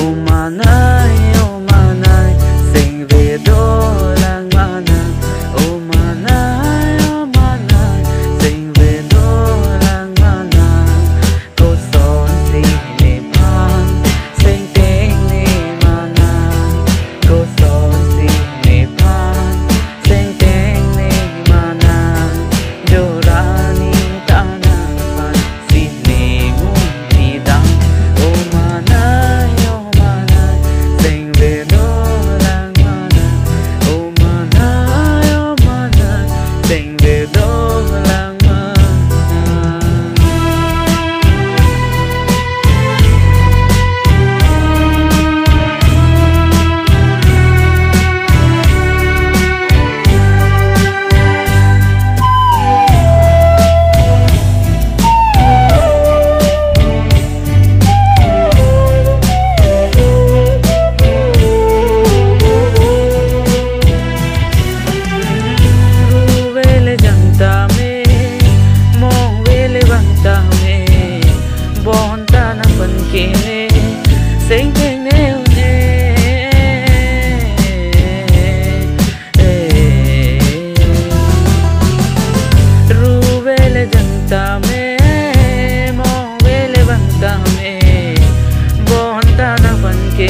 oh manay, sing về đô lang manay, oh manay, sing về đô lang manay, cô son si nề pan, sing tiếng ni manay, cô son si nề pan, sing tiếng ni manay, do ra ni ta na pan, si ni mu ni dang, oh manay, sing về đô lang manay, oh manay, sing về đô lang manay. Sing tiếng nêu nê ru vele janta me mo vele banta me bon ta na ban ke